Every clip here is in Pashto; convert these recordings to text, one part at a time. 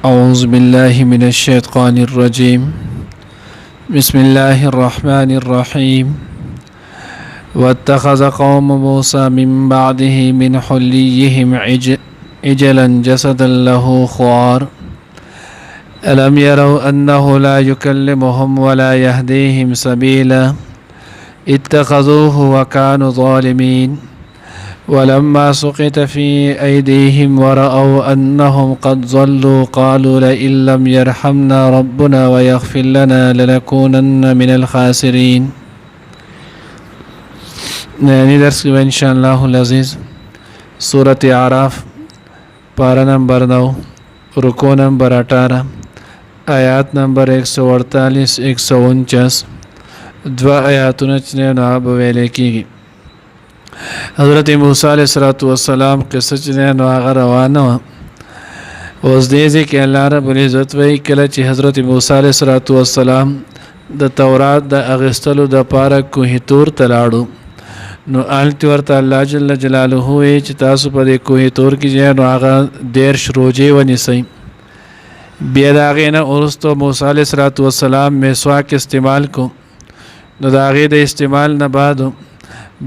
أعوذ بالله من الشيطان الرجيم بسم الله الرحمن الرحيم واتخذ قوم موسى من بعده من حليهم عجلا جسدا له خوار ألم يروا أنه لا يكلمهم ولا يهديهم سبيلا اتخذوه وكانوا ظالمين ولما سقط في أيديهم ورأوا أنهم قد ضلوا قالوا لئن لم يرحمنا ربنا ويغفر لنا لنكونن من الخاسرين. نانی درس کی انشاءاللہ العزیز سورة اعراف پارہ نمبر 9 رکو نمبر 18 آیات نمبر 148 149 دو آیاتونه چنه نو بویلې کیږي. حضرت موسی علیہ الصلوۃ والسلام قصه چنه نو هغه روانه و. اوس دې کې الله رب العزت وایي کله چې حضرت موسی علیہ الصلوۃ والسلام د تورات د اغستلو د پاره کوه تور تلاړو نو آلت ورته الله جل جلاله وی چې تاسو په دې کوه تور کې نو هغه ډېر شروجي ونیسئ. بیا د هغې نه وروسته موسی علیہ الصلوۃ والسلام مسواک استعمال کو نو د هغې د استعمال نه بعد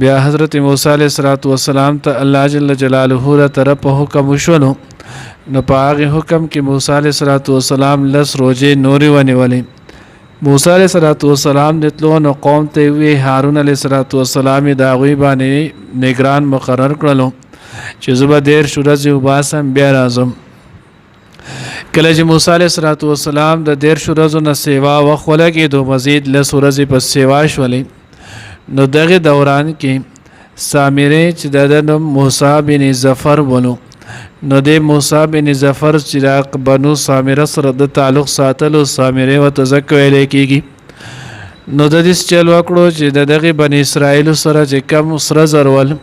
بیا حضرت موسی علیہ الصلوۃ والسلام ته الله جل جلاله له طرفه حکم وشولو نو په هغې حکم کې موسی علیہ الصلوۃ والسلام 10 روزې نورې ونیولې. موسی علیہ الصلوۃ والسلام د تلو نو قوم ته وی هارون علیہ الصلوۃ والسلام د هغوی باندې نگران مقرر کړلو چې زه به 10 ورځې وباسم بیا راځم. کله چې موسی علیہ الصلوۃ والسلام د 10 ورځو نه سیوا وخت ولګېدو مزید 10 ورځې په سیوا شولې نو دغه دوران کې سامری چې د نوم موسی بن ظفر ونو نو د موسی بن ظفر چې د بنو سامره سره د تعلق ساتلو سامری وته ځکه ویل کېږي. نو د دې چل وکړو چې دغه بنی اسرائیل سره چې کم سره زرول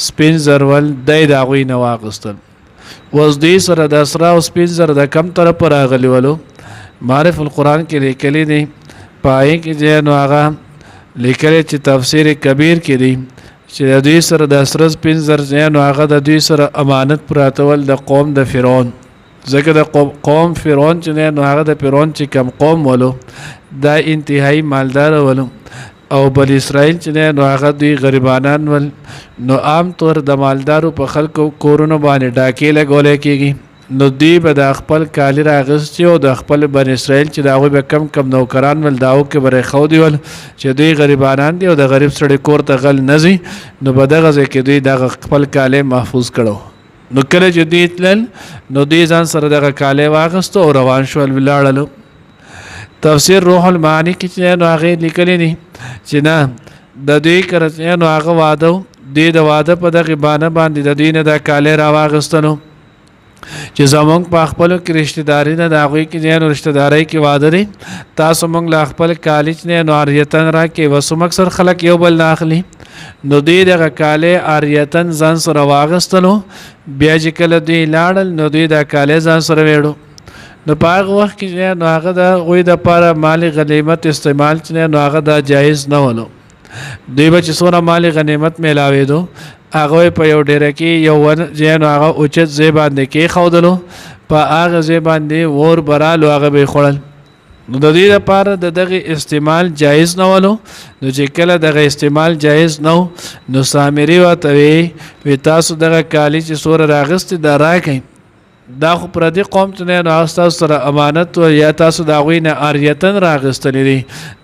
سپین زرول د هغوی نه واخیستل. اوس دې سره د سره او سپین زر د کم طرف راغلی ولو معرف القرآن کې لیکلی دی پای کې نو هغه لیکلی چې تفسیر کبیر کې دی چې د دوی سره د سره سپین زر نو هغه د دوی سره امانت پراتول د قوم د فرعون ځکه د قوم فرعون چې نو هغه د فرعون چې کم قوم ولو دا انتهایی مالدار ولو او بل اسرائیل چې نو هغه دوی غریبانان ول نو عام طور د مالدارو په خلکو کورونو باندې ډاکې لګولې کېږي نو دوی به د خپل کالی راغستي او د خپل بن اسرائیل چې د هغوی به کم کم نوکران ول داو کې به ښودي ول چې دوی غریبانان دي او د غریب سړی کور ته غل نه ځي نو په دغه ځای کې دوی دغه خپل کالی محفوظ کړو. نو کله چې دوی تلل نو دوی ځان سره دغه کالی واخیستو او روان شول ولاړلو. تفسیر روح المعانی کې چې نو هغې لیکلی دي چې نه د دوی کره نو هغه واده دوی د واده په دغې بانه باندې د دوی نه دا کالی راواخیستلو چې زمونږ په خپلو کې رشته داري نه د هغوی کې نو رشته دارۍ کې واده دی تاسو مونږ له خپل کالج نه نو عاریتن راکړئ وسوم اکثر خلک یو بل نه اخلي نو دوی دغه کالی عاریتن ځان سره واخیستلو. بیا چې کله دوی لاړل نو دوی دا کالی ځان سره ویړو نو په هغه وخت کې نو هغه د هغوی دپاره مال غنیمت استعمال چې نو هغه دا جایز نه ولو. دوی به چې څومره مال غنیمت میلاوېدو هغه په یو ډیره کې یو ون نو هغه اوچت ځای باندې کېښودلو په هغه ځای باندې اور برالو هغه به یې خوړل. نو د دوی لپاره د دغه استعمال جایز نه ولو. نو چې کله دغه استعمال جایز نه و نو سامري ورته وی تاسو دغه کالي چې څومره راغستې دا راکئ دا خو پردي قوم ته نه نو تاسو سره امانت و یا تاسو د هغوی نه عاریتن راغستلی دی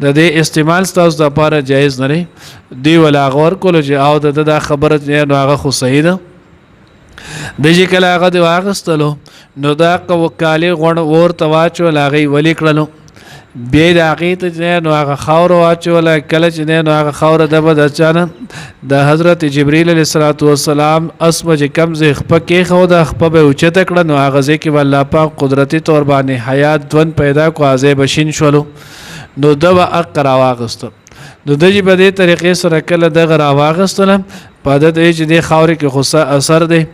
د دې استعمال ستاسو دپاره جایز نه دی. دوی ول هغه ورکولو چې او د دا خبره نو هغه خو صحیح ده. د چې کله هغه د واخیستلو نو دا کالي غوڼ اور ته واچول هغې ولې کړلو بیا د هغې ته نو هغه خاوره واچوله. کله چې نو هغه خاوره ده به د چا نه د حضرت جبریل علیه الصلوۃ والسلام اسمه چې کم ځای خپه کېښوده خپه به یې اوچته کړه نو هغه ځای کې به الله پاک قدرتي طور باندې حیات ژوند پیدا کړو هغه ځای به شین شولو نو ده به حق راواخیسته. نو د چې په دې طریقې سره کله دغه راواخیستله په عادت یې چې دې خاورې کې خو اثر دی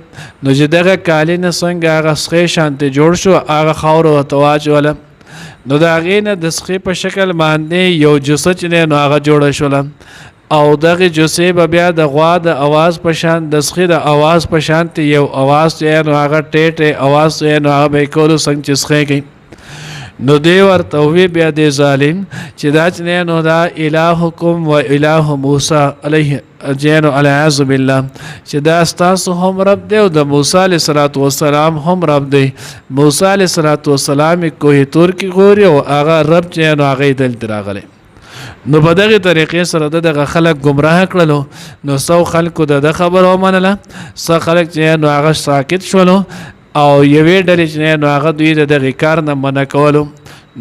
نو چې دغه کالي نه څنګه هغه سخې شانتې جوړ شو هغه خاوره ورته واچوله نو د هغې نه د سخې په شکل باندې یو جسه چې دی نو هغه جوړه شوله. او دغه جوسه به بیا د غوا د اواز په شان د سخي د اواز په شان ته یو اواز چې نو هغه ټیټه اواز چې نو هغه به کولو څنګه چې سخی کوي نو دی ورته وی بیا د ظالم چې دا چې نو دا الہکم و الہ موسی علیه جنو العز بالله چې دا ستاسو هم رب دی او د موسی علیه السلام هم رب دی موسی علیه السلام کوه تور کی غوري او هغه رب چې نو هغه دل دراغله نو په دغه طریقې سره دغه خلک گمراه کړلو نو سو خلکو د خبرو منله سو خلک چې نو هغه ساکت شولو او یوې ډلې چې نو هغه دوی دغه کار نه منع کولو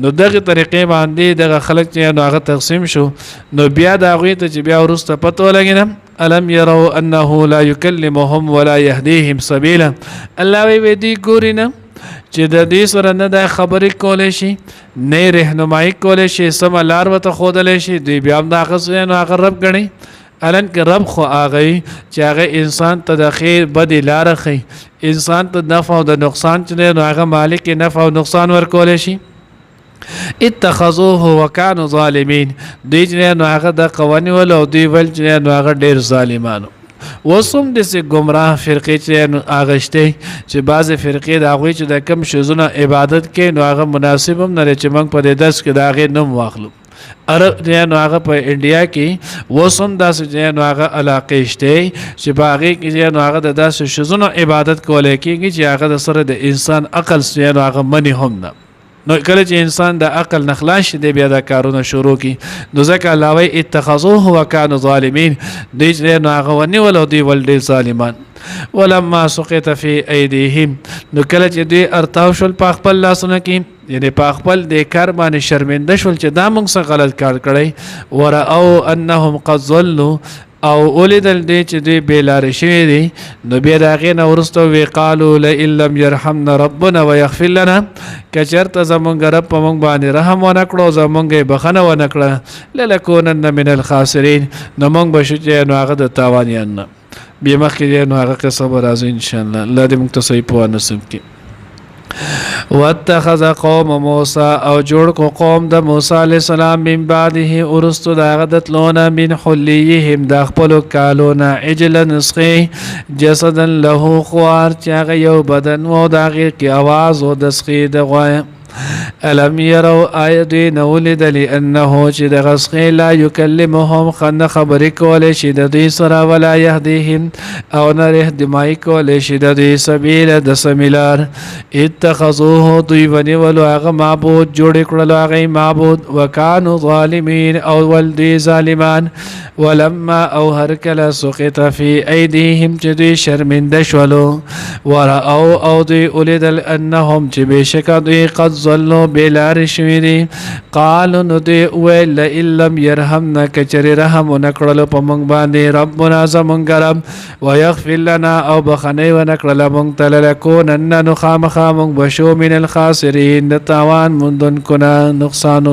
نو دغه طریقې باندې دغه خلک چې نو هغه تقسیم شو نو بیا دا غوي ته چې بیا ورسته پته لګینم الم يروا انه لا يكلمهم ولا يهديهم سبيلا الله وی دی ګورینه چې د دې سره نه د خبرې کولې شي نه رهنمایي کولې شي سم لار وته خودلې شي دوی بیا هم دا غسه نو هغه رب غني الان کې رب خو هغه چې هغه انسان ته د خیر بد لار خي انسان ته نفع او د نقصان چې نو هغه مالک نفع او نقصان ورکول شي اتخذوه وكانوا ظالمين دوی چې نو هغه د قوانين ول او دوی ول چې نو هغه ډیر ظالمانو وسوم د سي گمراه فرقې چې نو اغشته چې بعض فرقې د هغه چې د کم شزونه عبادت کې نو هغه مناسب هم نه چې موږ په دې درس کې دا غي نوم واخلو عرب دی نو هغه په انډیا کې وسوم داسې دی نو هغه علاقې شته چې باغې کې نو هغه د داسې شزونه عبادت کولای کېږي چې هغه د سره د انسان عقل سره نو هغه منی هم نه نو کله چې انسان د عقل نخلاص دی بیا د کارونه شروع کی نو ځکه الله وی اتخذوه وكانوا ظالمين دوی چې نو هغه ونی ول دوی ول ډیر ظالمان ولما سقط في ايديهم نو کله چې دوی ارتاو شول په خپل لاسونه کې یعنی په خپل د کار باندې شرمنده شول چې دا موږ څه غلط کار کړی ورأو انهم قد ضلوا او اولیدل دی چې دوی بیلار شوی دی نو بیا د هغې نه وروسته وی قالو لئن لم یرحمنا ربنا ویغفر لنا که چېرته زمونږ رب په موږ باندې رحم ونه کړو زمونږ یې بخښنه ونه کړه للکونن من الخاسرین نو موږ به شو چې نو هغه د تاوانیان نه بیا مخکې دی نو هغه قصه به راځي انشاءالله الله دې موږ ته صحیح پوهه نصیب کړي واتخذ قوم موسی او جوړ کو قوم د موسی علی السلام من بعده ورستو د غدت لونه من حلیهم د خپل کالونه عجل نسخه جسدا له خوار چې یو بدن و د غیر کی आवाज او د سخی د غوای الم يروا ايدي نولد لانه چې د غسخه لا يكلمهم خن خبر کول شي د دې سره ولا يهديهم او نه رهدمای کول شي د دې سبيل د سميلار اتخذوه دوی ونی ولو هغه معبود جوړ کړل هغه معبود وکانو ظالمين او ول دي ظالمان ولما او هر کله سقط في ايديهم چې دوی شرمنده شولو ورأو او دوی اولیدل انهم چې بشک دوی قد ظلوا بلار شویری قالو نو دی ویل لئن لم يرحمنا کچری رحم نکړل په مونږ باندې ربنا زمونږ رب ويغفر لنا او بخنی ونکړل مونږ ته لکونن نو خامخا مونږ بشو من الخاسرین د تاوان مندن کنا نقصان